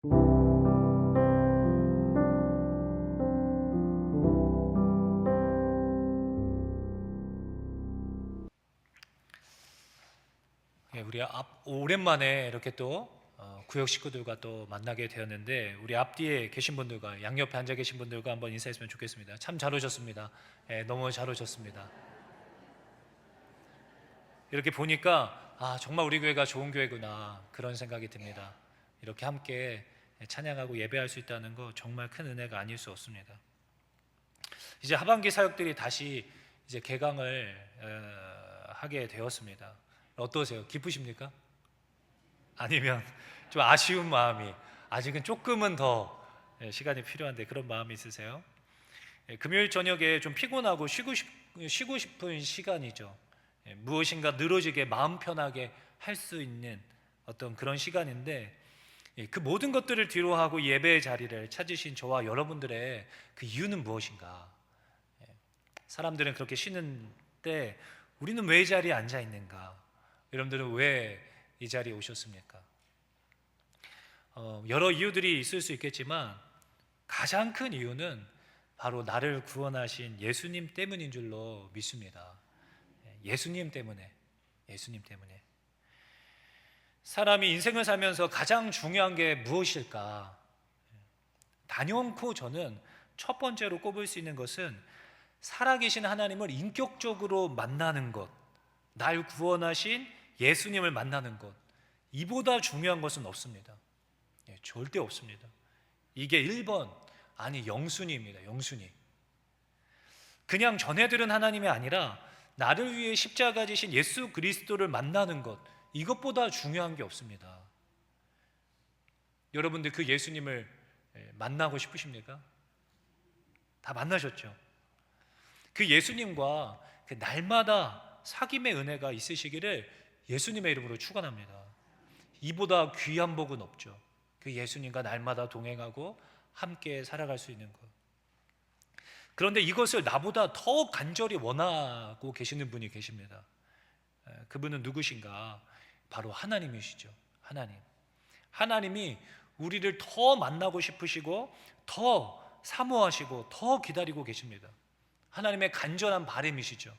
우리 오랜만에 이렇게 또 구역 식구들과 또 만나게 되었는데, 우리 앞뒤에 계신 분들과 양옆에 앉아 계신 분들과 한번 인사했으면 좋겠습니다. 참 잘 오셨습니다. 너무 잘 오셨습니다. 이렇게 보니까 정말 우리 교회가 좋은 교회구나, 그런 생각이 듭니다. 이렇게 함께 찬양하고 예배할 수 있다는 거 정말 큰 은혜가 아닐 수 없습니다. 이제 하반기 사역들이 다시 이제 개강을 하게 되었습니다. 어떠세요? 기쁘십니까? 아니면 좀 아쉬운 마음이, 아직은 조금은 더 시간이 필요한데, 그런 마음이 있으세요? 금요일 저녁에 좀 피곤하고 쉬고 싶은 시간이죠. 무엇인가 늘어지게 마음 편하게 할 수 있는 어떤 그런 시간인데, 그 모든 것들을 뒤로하고 예배의 자리를 찾으신 저와 여러분들의 그 이유는 무엇인가? 사람들은 그렇게 쉬는 때 우리는 왜 이 자리에 앉아 있는가? 여러분들은 왜 이 자리에 오셨습니까? 여러 이유들이 있을 수 있겠지만 가장 큰 이유는 바로 나를 구원하신 예수님 때문인 줄로 믿습니다. 예수님 때문에. 사람이 인생을 살면서 가장 중요한 게 무엇일까? 단연코 저는 첫 번째로 꼽을 수 있는 것은 살아계신 하나님을 인격적으로 만나는 것, 날 구원하신 예수님을 만나는 것, 이보다 중요한 것은 없습니다. 절대 없습니다. 이게 1번, 아니 영순위입니다. 영순위. 그냥 전해들은 하나님이 아니라 나를 위해 십자가 지신 예수 그리스도를 만나는 것, 이것보다 중요한 게 없습니다. 여러분들 그 예수님을 만나고 싶으십니까? 다 만나셨죠? 그 예수님과 그 날마다 사귐의 은혜가 있으시기를 예수님의 이름으로 축원합니다. 이보다 귀한 복은 없죠. 그 예수님과 날마다 동행하고 함께 살아갈 수 있는 것. 그런데 이것을 나보다 더 간절히 원하고 계시는 분이 계십니다. 그분은 누구신가? 바로 하나님이시죠. 하나님이 우리를 더 만나고 싶으시고 더 사모하시고 더 기다리고 계십니다. 하나님의 간절한 바람이시죠.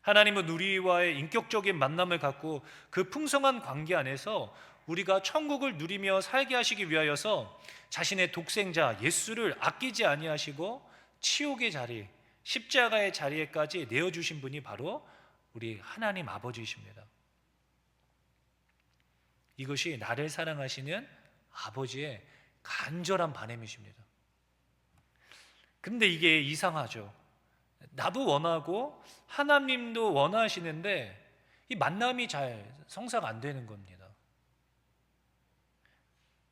하나님은 우리와의 인격적인 만남을 갖고 그 풍성한 관계 안에서 우리가 천국을 누리며 살게 하시기 위하여서 자신의 독생자 예수를 아끼지 아니하시고 치욕의 자리, 십자가의 자리에까지 내어주신 분이 바로 우리 하나님 아버지이십니다. 이것이 나를 사랑하시는 아버지의 간절한 바람이십니다. 근데 이게 이상하죠. 나도 원하고 하나님도 원하시는데 이 만남이 잘 성사가 안 되는 겁니다.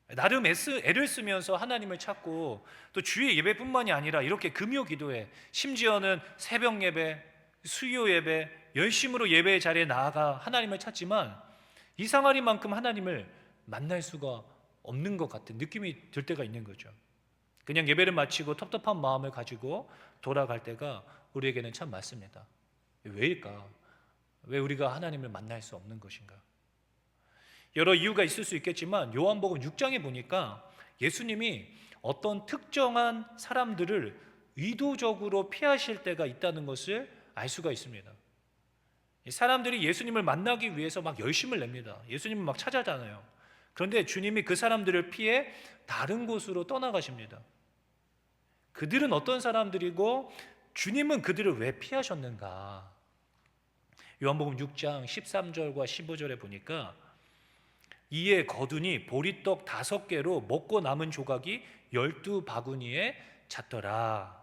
나름 애를 쓰면서 하나님을 찾고, 또 주의 예배뿐만이 아니라 이렇게 금요 기도회, 심지어는 새벽 예배, 수요 예배, 열심으로 예배의 자리에 나아가 하나님을 찾지만 이상하리만큼 하나님을 만날 수가 없는 것 같은 느낌이 들 때가 있는 거죠. 그냥 예배를 마치고 텁텁한 마음을 가지고 돌아갈 때가 우리에게는 참 많습니다. 왜일까? 왜 우리가 하나님을 만날 수 없는 것인가? 여러 이유가 있을 수 있겠지만 요한복음 6장에 보니까 예수님이 어떤 특정한 사람들을 의도적으로 피하실 때가 있다는 것을 알 수가 있습니다. 사람들이 예수님을 만나기 위해서 막 열심을 냅니다. 예수님을 막 찾아다녀요. 그런데 주님이 그 사람들을 피해 다른 곳으로 떠나가십니다. 그들은 어떤 사람들이고 주님은 그들을 왜 피하셨는가? 요한복음 6장 13절과 15절에 보니까 이에 거두니 보리떡 5개로 먹고 남은 조각이 12바구니에 찼더라.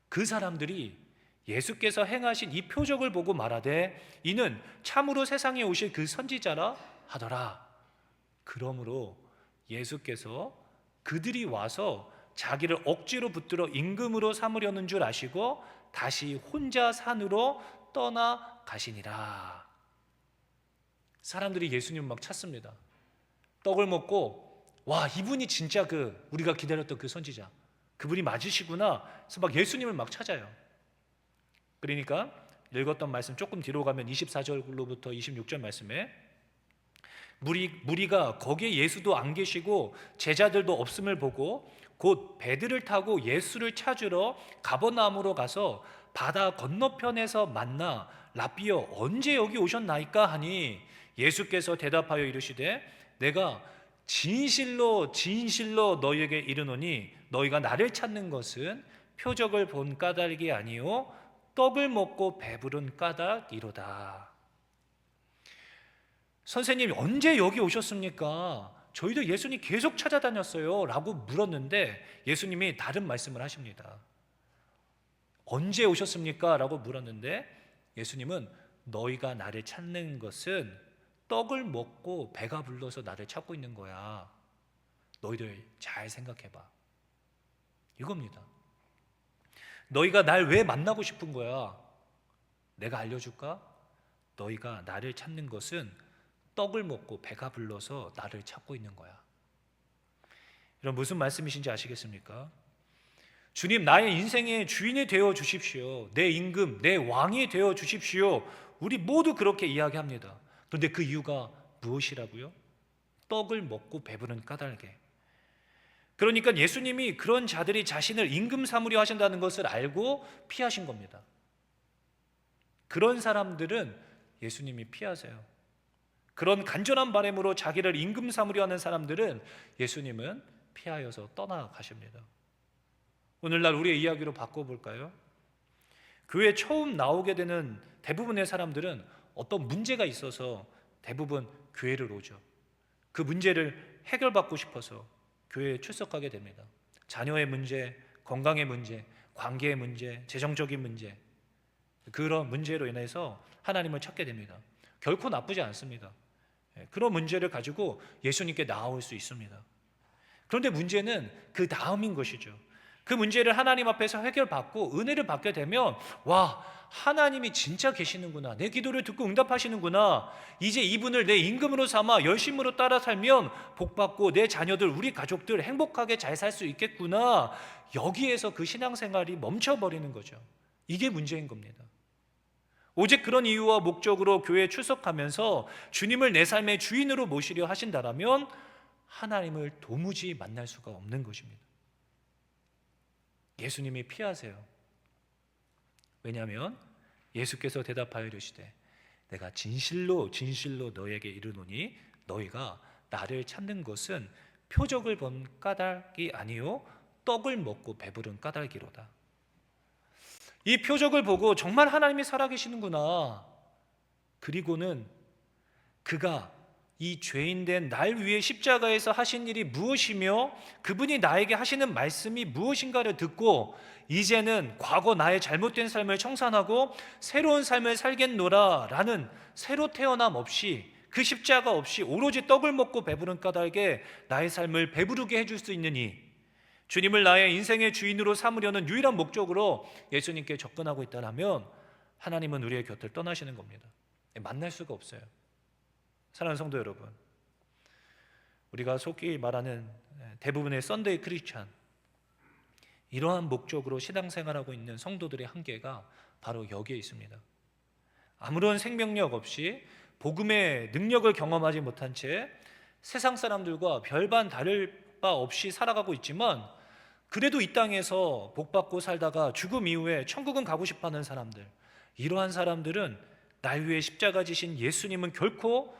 그 사람들이 예수께서 행하신 이 표적을 보고 말하되 이는 참으로 세상에 오실 그 선지자라 하더라. 그러므로 예수께서 그들이 와서 자기를 억지로 붙들어 임금으로 삼으려는 줄 아시고 다시 혼자 산으로 떠나가시니라. 사람들이 예수님을 막 찾습니다. 떡을 먹고 와, 이분이 진짜 그 우리가 기다렸던 그 선지자, 그분이 맞으시구나 해서 막 예수님을 막 찾아요. 그러니까 읽었던 말씀 조금 뒤로 가면 24절로부터 26절 말씀에 무리가 거기에 예수도 안 계시고 제자들도 없음을 보고 곧 배들을 타고 예수를 찾으러 가버나움으로 가서 바다 건너편에서 만나 라삐여 언제 여기 오셨나이까 하니 예수께서 대답하여 이르시되 내가 진실로 진실로 너희에게 이르노니 너희가 나를 찾는 것은 표적을 본 까닭이 아니요 떡을 먹고 배부른 까닭이로다. 선생님 언제 여기 오셨습니까? 저희도 예수님 계속 찾아다녔어요 라고 물었는데 예수님이 다른 말씀을 하십니다. 언제 오셨습니까? 라고 물었는데 예수님은 너희가 나를 찾는 것은 떡을 먹고 배가 불러서 나를 찾고 있는 거야. 너희들 잘 생각해봐. 이겁니다. 너희가 날 왜 만나고 싶은 거야? 내가 알려줄까? 너희가 나를 찾는 것은 떡을 먹고 배가 불러서 나를 찾고 있는 거야. 이런 무슨 말씀이신지 아시겠습니까? 주님 나의 인생의 주인이 되어 주십시오. 내 임금, 내 왕이 되어 주십시오. 우리 모두 그렇게 이야기합니다. 그런데 그 이유가 무엇이라고요? 떡을 먹고 배부른 까닭에. 그러니까 예수님이 그런 자들이 자신을 임금 삼으려 하신다는 것을 알고 피하신 겁니다. 그런 사람들은 예수님이 피하세요. 그런 간절한 바람으로 자기를 임금 삼으려 하는 사람들은 예수님은 피하여서 떠나가십니다. 오늘날 우리의 이야기로 바꿔볼까요? 교회에 처음 나오게 되는 대부분의 사람들은 어떤 문제가 있어서 대부분 교회를 오죠. 그 문제를 해결받고 싶어서 교회에 출석하게 됩니다. 자녀의 문제, 건강의 문제, 관계의 문제, 재정적인 문제, 그런 문제로 인해서 하나님을 찾게 됩니다. 결코 나쁘지 않습니다. 그런 문제를 가지고 예수님께 나아올 수 있습니다. 그런데 문제는 그 다음인 것이죠. 그 문제를 하나님 앞에서 해결받고 은혜를 받게 되면 와, 하나님이 진짜 계시는구나, 내 기도를 듣고 응답하시는구나, 이제 이분을 내 임금으로 삼아 열심으로 따라 살면 복받고 내 자녀들, 우리 가족들 행복하게 잘 살 수 있겠구나, 여기에서 그 신앙생활이 멈춰버리는 거죠. 이게 문제인 겁니다. 오직 그런 이유와 목적으로 교회에 출석하면서 주님을 내 삶의 주인으로 모시려 하신다라면 하나님을 도무지 만날 수가 없는 것입니다. 예수님이 피하세요. 왜냐하면 예수께서 대답하여 이르시되 내가 진실로 진실로 너에게 이르노니 너희가 나를 찾는 것은 표적을 본 까닭이 아니요 떡을 먹고 배부른 까닭이로다. 이 표적을 보고 정말 하나님이 살아계시는구나, 그리고는 그가 이 죄인된 날 위해 십자가에서 하신 일이 무엇이며 그분이 나에게 하시는 말씀이 무엇인가를 듣고 이제는 과거 나의 잘못된 삶을 청산하고 새로운 삶을 살겠노라 라는 새로 태어남 없이, 그 십자가 없이 오로지 떡을 먹고 배부른 까닭에 나의 삶을 배부르게 해줄 수 있느니 주님을 나의 인생의 주인으로 삼으려는 유일한 목적으로 예수님께 접근하고 있다면 하나님은 우리의 곁을 떠나시는 겁니다. 만날 수가 없어요. 사랑하는 성도 여러분, 우리가 속히 말하는 대부분의 썬데이 크리스찬, 이러한 목적으로 신앙생활하고 있는 성도들의 한계가 바로 여기에 있습니다. 아무런 생명력 없이 복음의 능력을 경험하지 못한 채 세상 사람들과 별반 다를 바 없이 살아가고 있지만 그래도 이 땅에서 복받고 살다가 죽음 이후에 천국은 가고 싶어하는 사람들, 이러한 사람들은 날 위해 십자가 지신 예수님은 결코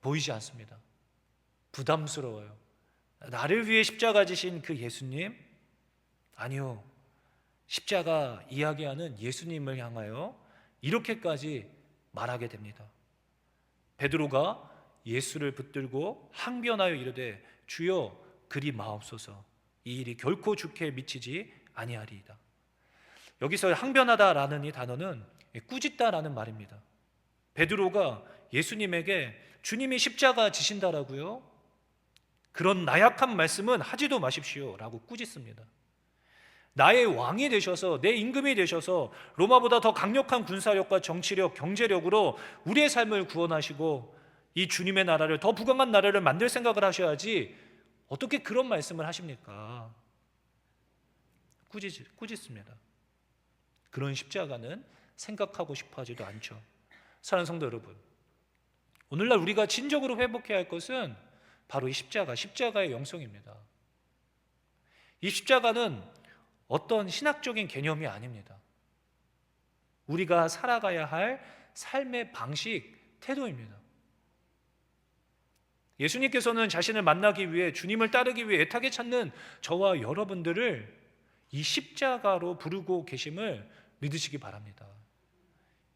보이지 않습니다. 부담스러워요. 나를 위해 십자가 지신 그 예수님? 아니요, 십자가 이야기하는 예수님을 향하여 이렇게까지 말하게 됩니다. 베드로가 예수를 붙들고 항변하여 이르되 주여 그리 마옵소서, 이 일이 결코 주께 미치지 아니하리이다. 여기서 항변하다라는 이 단어는 꾸짖다라는 말입니다. 베드로가 예수님에게 주님이 십자가 지신다라고요? 그런 나약한 말씀은 하지도 마십시오 라고 꾸짖습니다. 나의 왕이 되셔서, 내 임금이 되셔서 로마보다 더 강력한 군사력과 정치력, 경제력으로 우리의 삶을 구원하시고 이 주님의 나라를, 더 부강한 나라를 만들 생각을 하셔야지 어떻게 그런 말씀을 하십니까? 꾸짖습니다. 그런 십자가는 생각하고 싶어 하지도 않죠. 사랑하는 성도 여러분, 오늘날 우리가 진정으로 회복해야 할 것은 바로 이 십자가의 영성입니다. 이 십자가는 어떤 신학적인 개념이 아닙니다. 우리가 살아가야 할 삶의 방식, 태도입니다. 예수님께서는 자신을 만나기 위해, 주님을 따르기 위해 애타게 찾는 저와 여러분들을 이 십자가로 부르고 계심을 믿으시기 바랍니다.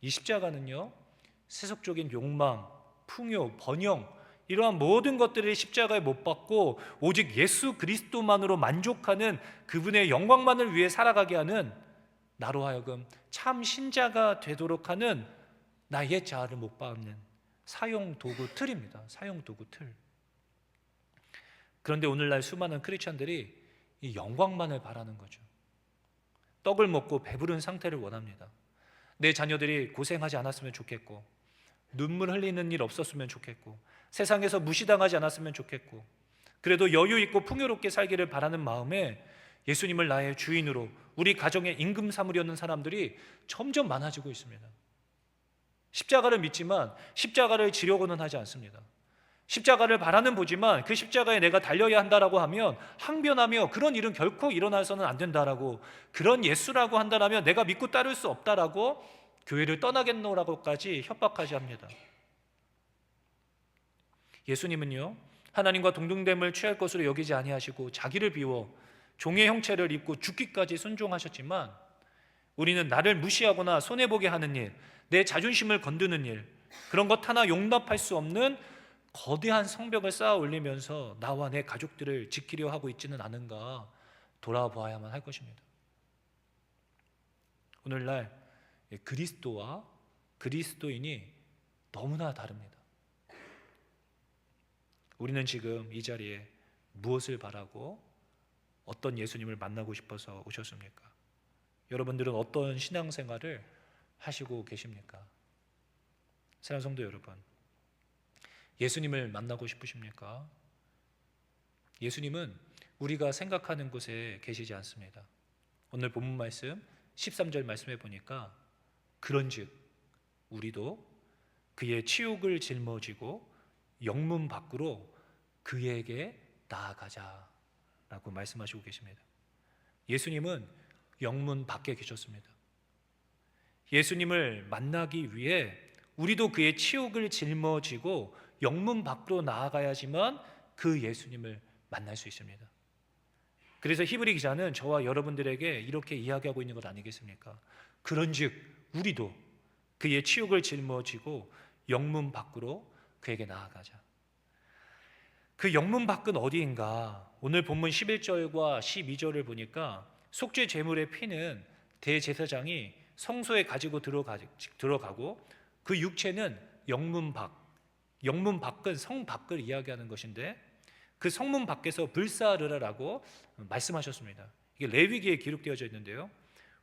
이 십자가는요, 세속적인 욕망, 풍요, 번영, 이러한 모든 것들을 십자가에 못 박고 오직 예수 그리스도만으로 만족하는 그분의 영광만을 위해 살아가게 하는, 나로 하여금 참 신자가 되도록 하는 나의 자아를 못 박는 사용 도구 틀입니다. 사용 도구 틀. 그런데 오늘날 수많은 크리스천들이 이 영광만을 바라는 거죠. 떡을 먹고 배부른 상태를 원합니다. 내 자녀들이 고생하지 않았으면 좋겠고, 눈물 흘리는 일 없었으면 좋겠고, 세상에서 무시당하지 않았으면 좋겠고, 그래도 여유 있고 풍요롭게 살기를 바라는 마음에 예수님을 나의 주인으로 우리 가정의 임금 삼으려는 사람들이 점점 많아지고 있습니다. 십자가를 믿지만 십자가를 지려고는 하지 않습니다. 십자가를 바라는 보지만 그 십자가에 내가 달려야 한다라고 하면 항변하며 그런 일은 결코 일어나서는 안 된다라고, 그런 예수라고 한다라면 내가 믿고 따를 수 없다라고 교회를 떠나겠노라고까지 협박하지 합니다. 예수님은요, 하나님과 동등됨을 취할 것으로 여기지 아니하시고 자기를 비워 종의 형체를 입고 죽기까지 순종하셨지만, 우리는 나를 무시하거나 손해보게 하는 일, 내 자존심을 건드는 일, 그런 것 하나 용납할 수 없는 거대한 성벽을 쌓아 올리면서 나와 내 가족들을 지키려 하고 있지는 않은가 돌아보아야만 할 것입니다. 오늘날 그리스도와 그리스도인이 너무나 다릅니다. 우리는 지금 이 자리에 무엇을 바라고 어떤 예수님을 만나고 싶어서 오셨습니까? 여러분들은 어떤 신앙생활을 하시고 계십니까? 사랑하는 성도 여러분, 예수님을 만나고 싶으십니까? 예수님은 우리가 생각하는 곳에 계시지 않습니다. 오늘 본문 말씀 13절 말씀해 보니까 그런즉 우리도 그의 치욕을 짊어지고 영문 밖으로 그에게 나아가자라고 말씀하시고 계십니다. 예수님은 영문 밖에 계셨습니다. 예수님을 만나기 위해 우리도 그의 치욕을 짊어지고 영문 밖으로 나아가야지만 그 예수님을 만날 수 있습니다. 그래서 히브리 기자는 저와 여러분들에게 이렇게 이야기하고 있는 것 아니겠습니까? 그런즉 우리도 그의 치욕을 짊어지고 영문 밖으로 그에게 나아가자. 그 영문 밖은 어디인가? 오늘 본문 11절과 12절을 보니까 속죄 제물의 피는 대제사장이 성소에 가지고 들어가고 그 육체는 영문 밖은 성 밖을 이야기하는 것인데, 그 성문 밖에서 불사르라라고 말씀하셨습니다. 이게 레위기에 기록되어져 있는데요,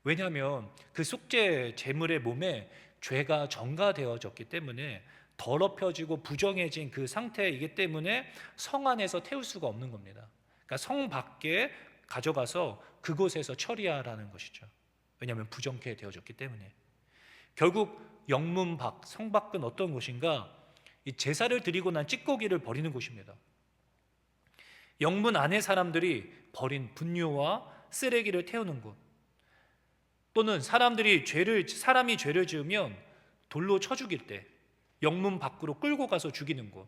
왜냐하면 그 속죄 제물의 몸에 죄가 전가되어졌기 때문에 더럽혀지고 부정해진 그 상태이기 때문에 성 안에서 태울 수가 없는 겁니다. 그러니까 성 밖에 가져가서 그곳에서 처리하라는 것이죠. 왜냐하면 부정케 되어졌기 때문에. 결국 영문 밖, 성 밖은 어떤 곳인가? 이 제사를 드리고 난 찌꺼기를 버리는 곳입니다. 영문 안의 사람들이 버린 분뇨와 쓰레기를 태우는 곳, 또는 사람이 죄를 지으면 돌로 쳐 죽일 때 영문 밖으로 끌고 가서 죽이는 곳,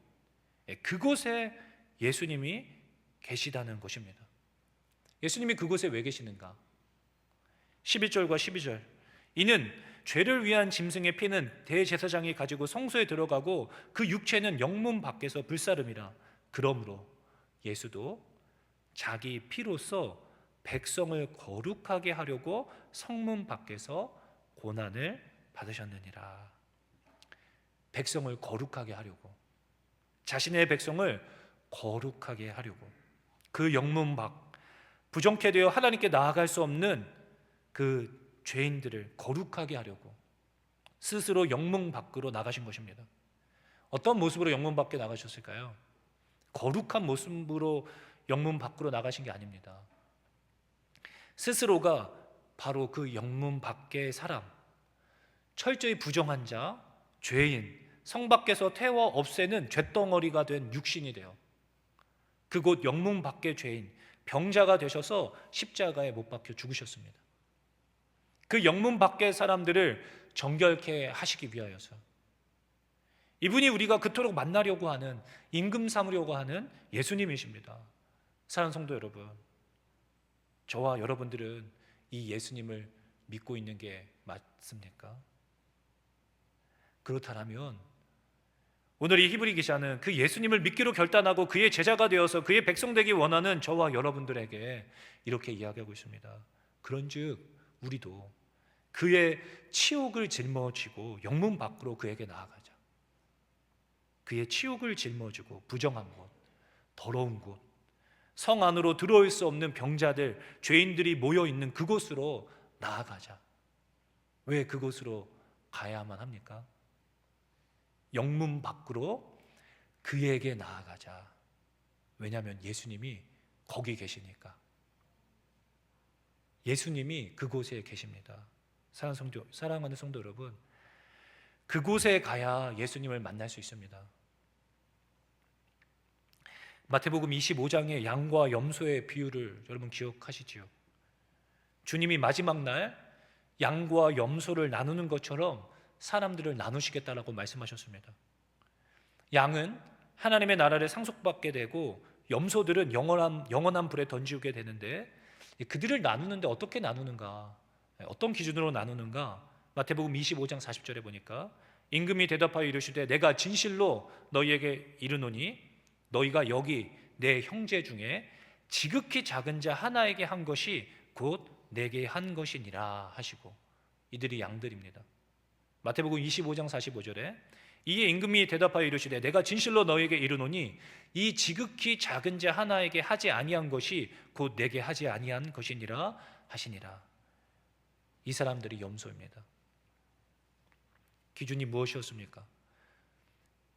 그곳에 예수님이 계시다는 것입니다. 예수님이 그곳에 왜 계시는가? 11절과 12절, 이는 죄를 위한 짐승의 피는 대제사장이 가지고 성소에 들어가고 그 육체는 영문 밖에서 불사름이라. 그러므로 예수도 자기 피로써 백성을 거룩하게 하려고 성문 밖에서 고난을 받으셨느니라. 백성을 거룩하게 하려고, 자신의 백성을 거룩하게 하려고, 그 영문 밖, 부정케 되어 하나님께 나아갈 수 없는 그 죄인들을 거룩하게 하려고 스스로 영문 밖으로 나가신 것입니다. 어떤 모습으로 영문 밖에 나가셨을까요? 거룩한 모습으로 영문 밖으로 나가신 게 아닙니다. 스스로가 바로 그 영문 밖의 사람, 철저히 부정한 자, 죄인, 성 밖에서 태워 없애는 쇳덩어리가 된 육신이 돼요. 그곳 영문 밖의 죄인 병자가 되셔서 십자가에 못 박혀 죽으셨습니다. 그 영문 밖의 사람들을 정결케 하시기 위하여서 이분이 우리가 그토록 만나려고 하는, 임금 삼으려고 하는 예수님이십니다. 사랑하는 성도 여러분, 저와 여러분들은 이 예수님을 믿고 있는 게 맞습니까? 그렇다면 오늘 이 히브리 기자는 그 예수님을 믿기로 결단하고 그의 제자가 되어서 그의 백성 되기 원하는 저와 여러분들에게 이렇게 이야기하고 있습니다. 그런즉 우리도 그의 치욕을 짊어지고 영문 밖으로 그에게 나아가자. 그의 치욕을 짊어지고 부정한 곳, 더러운 곳, 성 안으로 들어올 수 없는 병자들, 죄인들이 모여 있는 그곳으로 나아가자. 왜 그곳으로 가야만 합니까? 영문 밖으로 그에게 나아가자. 왜냐하면 예수님이 거기 계시니까. 예수님이 그곳에 계십니다. 사랑하는 성도 여러분, 그곳에 가야 예수님을 만날 수 있습니다. 마태복음 25장의 양과 염소의 비유를 여러분 기억하시지요? 주님이 마지막 날 양과 염소를 나누는 것처럼 사람들을 나누시겠다라고 말씀하셨습니다. 양은 하나님의 나라를 상속받게 되고 염소들은 영원한 불에 던지게 되는데, 그들을 나누는데 어떻게 나누는가? 어떤 기준으로 나누는가? 마태복음 25장 40절에 보니까 임금이 대답하여 이르시되 내가 진실로 너희에게 이르노니 너희가 여기 내 형제 중에 지극히 작은 자 하나에게 한 것이 곧 내게 한 것이니라 하시고, 이들이 양들입니다. 마태복음 25장 45절에 이에 임금이 대답하여 이르시되 내가 진실로 너희에게 이르노니 이 지극히 작은 자 하나에게 하지 아니한 것이 곧 내게 하지 아니한 것이니라 하시니라. 이 사람들이 염소입니다. 기준이 무엇이었습니까?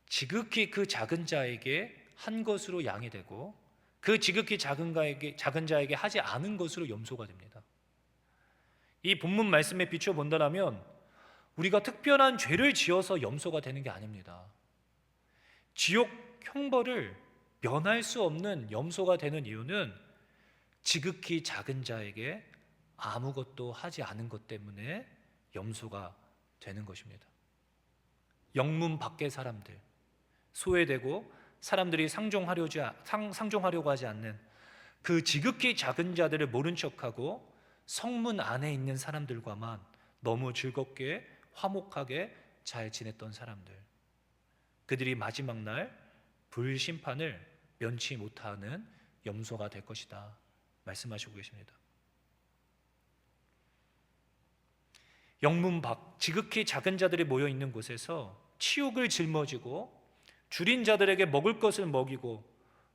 지극히 그 작은 자에게 한 것으로 양이 되고 그 지극히 작은 자에게 하지 않은 것으로 염소가 됩니다. 이 본문 말씀에 비추어 본다면 우리가 특별한 죄를 지어서 염소가 되는 게 아닙니다. 지옥 형벌을 면할 수 없는 염소가 되는 이유는 지극히 작은 자에게 아무것도 하지 않은 것 때문에 염소가 되는 것입니다. 영문 밖의 사람들, 소외되고 사람들이 상종하려고 하지 않는 그 지극히 작은 자들을 모른 척하고 성문 안에 있는 사람들과만 너무 즐겁게 화목하게 잘 지냈던 사람들, 그들이 마지막 날 불심판을 면치 못하는 염소가 될 것이다 말씀하시고 계십니다. 영문 밖 지극히 작은 자들이 모여 있는 곳에서 치욕을 짊어지고 줄인 자들에게 먹을 것을 먹이고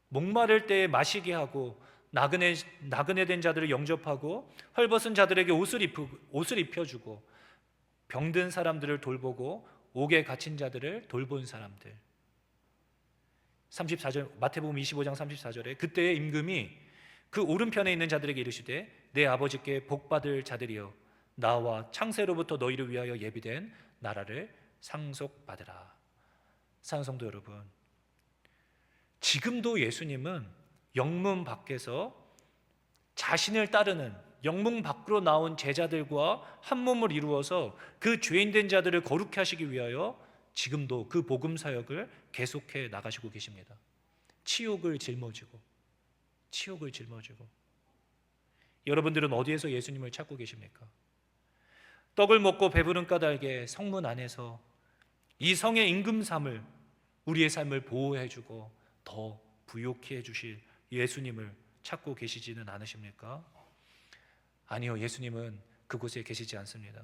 목마를 때에 마시게 하고 나그네 된 자들을 영접하고 헐벗은 자들에게 옷을 입혀주고 병든 사람들을 돌보고 옥에 갇힌 자들을 돌본 사람들. 34절 마태복음 25장 34절에 그때의 임금이 그 오른편에 있는 자들에게 이르시되 내 아버지께 복받을 자들이여 나와 창세로부터 너희를 위하여 예비된 나라를 상속받으라. 사랑하는 성도 여러분, 지금도 예수님은 영문 밖에서 자신을 따르는 영문 밖으로 나온 제자들과 한 몸을 이루어서 그 죄인된 자들을 거룩히 하시기 위하여 지금도 그 복음 사역을 계속해 나가시고 계십니다. 치욕을 짊어지고 여러분들은 어디에서 예수님을 찾고 계십니까? 떡을 먹고 배부른 까닭에 성문 안에서 이 성의 임금삼을, 우리의 삶을 보호해주고 더 부욕히 해주실 예수님을 찾고 계시지는 않으십니까? 아니요, 예수님은 그곳에 계시지 않습니다.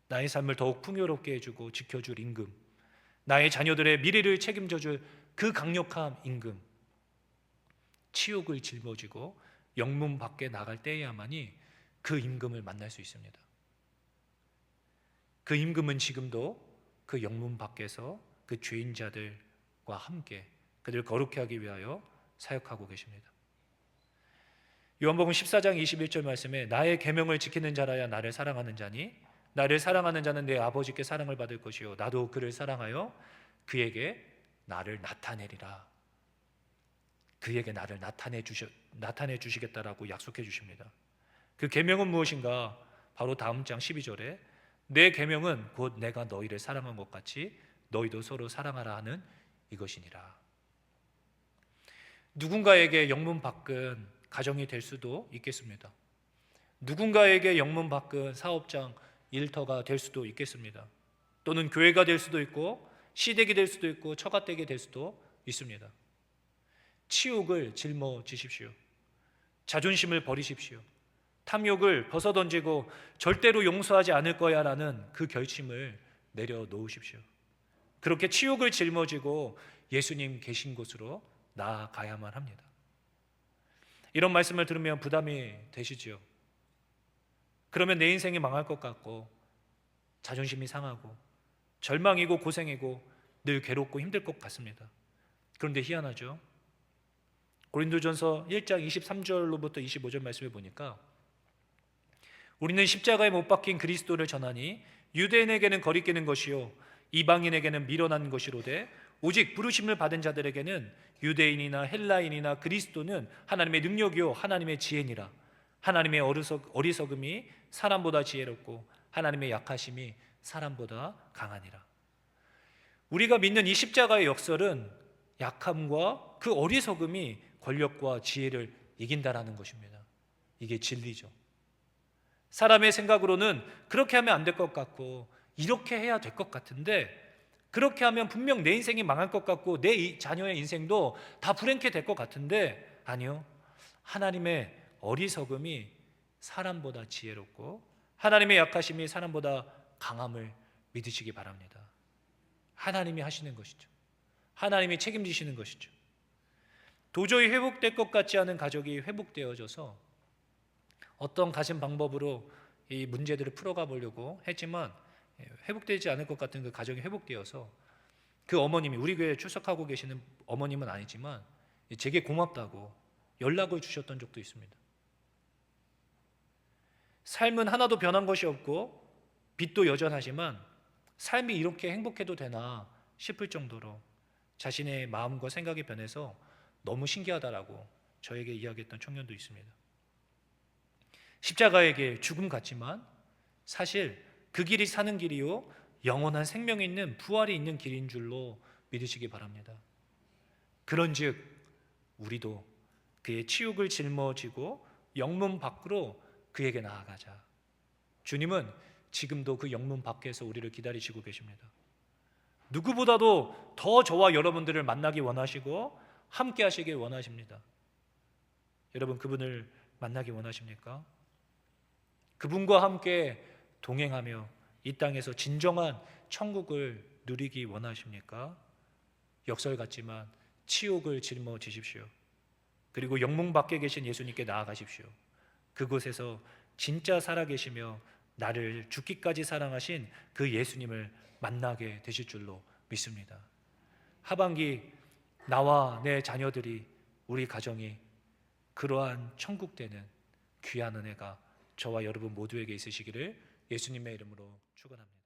나의 삶을 더욱 풍요롭게 해주고 지켜줄 임금, 나의 자녀들의 미래를 책임져줄 그 강력한 임금, 치욕을 짊어지고 영문 밖에 나갈 때에야만이 그 임금을 만날 수 있습니다. 그 임금은 지금도 그 영문 밖에서 그 죄인자들과 함께 그들을 거룩히 하기 위하여 사역하고 계십니다. 요한복음 14장 21절 말씀에 나의 계명을 지키는 자라야 나를 사랑하는 자니 나를 사랑하는 자는 내 아버지께 사랑을 받을 것이요 나도 그를 사랑하여 그에게 나를 나타내리라. 그에게 나를 나타내 주시겠다라고 약속해 주십니다. 그 계명은 무엇인가? 바로 다음 장 12절에 내 계명은 곧 내가 너희를 사랑한 것 같이 너희도 서로 사랑하라 하는 이것이니라. 누군가에게 영문 바꾼 가정이 될 수도 있겠습니다. 누군가에게 영문 바꾼 사업장 일터가 될 수도 있겠습니다. 또는 교회가 될 수도 있고 시댁이 될 수도 있고 처가댁이 될 수도 있습니다. 치욕을 짊어지십시오. 자존심을 버리십시오. 탐욕을 벗어던지고 절대로 용서하지 않을 거야 라는 그 결심을 내려놓으십시오. 그렇게 치욕을 짊어지고 예수님 계신 곳으로 나아가야만 합니다. 이런 말씀을 들으면 부담이 되시지요. 그러면 내 인생이 망할 것 같고 자존심이 상하고 절망이고 고생이고 늘 괴롭고 힘들 것 같습니다. 그런데 희한하죠. 고린도전서 1장 23절로부터 25절 말씀을 보니까 우리는 십자가에 못 박힌 그리스도를 전하니 유대인에게는 거리끼는 것이요 이방인에게는 미련한 것이로되 오직 부르심을 받은 자들에게는 유대인이나 헬라인이나 그리스도는 하나님의 능력이요 하나님의 지혜니라. 하나님의 어리석음이 사람보다 지혜롭고 하나님의 약하심이 사람보다 강하니라. 우리가 믿는 이 십자가의 역설은 약함과 그 어리석음이 권력과 지혜를 이긴다라는 것입니다. 이게 진리죠. 사람의 생각으로는 그렇게 하면 안 될 것 같고 이렇게 해야 될 것 같은데 그렇게 하면 분명 내 인생이 망할 것 같고 내 자녀의 인생도 다 불행케 될 것 같은데 아니요. 하나님의 어리석음이 사람보다 지혜롭고 하나님의 약하심이 사람보다 강함을 믿으시기 바랍니다. 하나님이 하시는 것이죠. 하나님이 책임지시는 것이죠. 도저히 회복될 것 같지 않은 가족이 회복되어져서 어떤 가진 방법으로 이 문제들을 풀어가 보려고 했지만 회복되지 않을 것 같은 그 가정이 회복되어서 그 어머님이 우리 교회에 출석하고 계시는 어머님은 아니지만 제게 고맙다고 연락을 주셨던 적도 있습니다. 삶은 하나도 변한 것이 없고 빚도 여전하지만 삶이 이렇게 행복해도 되나 싶을 정도로 자신의 마음과 생각이 변해서 너무 신기하다라고 저에게 이야기했던 청년도 있습니다. 십자가에게 죽음 같지만 사실 그 길이 사는 길이요 영원한 생명이 있는 부활이 있는 길인 줄로 믿으시기 바랍니다. 그런즉 우리도 그의 치욕을 짊어지고 영문 밖으로 그에게 나아가자. 주님은 지금도 그 영문 밖에서 우리를 기다리시고 계십니다. 누구보다도 더 저와 여러분들을 만나기 원하시고 함께 하시길 원하십니다. 여러분 그분을 만나기 원하십니까? 그분과 함께 동행하며 이 땅에서 진정한 천국을 누리기 원하십니까? 역설 같지만 치욕을 짊어지십시오. 그리고 영문 밖에 계신 예수님께 나아가십시오. 그곳에서 진짜 살아계시며 나를 죽기까지 사랑하신 그 예수님을 만나게 되실 줄로 믿습니다. 하반기 나와 내 자녀들이 우리 가정이 그러한 천국 되는 귀한 은혜가 저와 여러분 모두에게 있으시기를 예수님의 이름으로 축원합니다.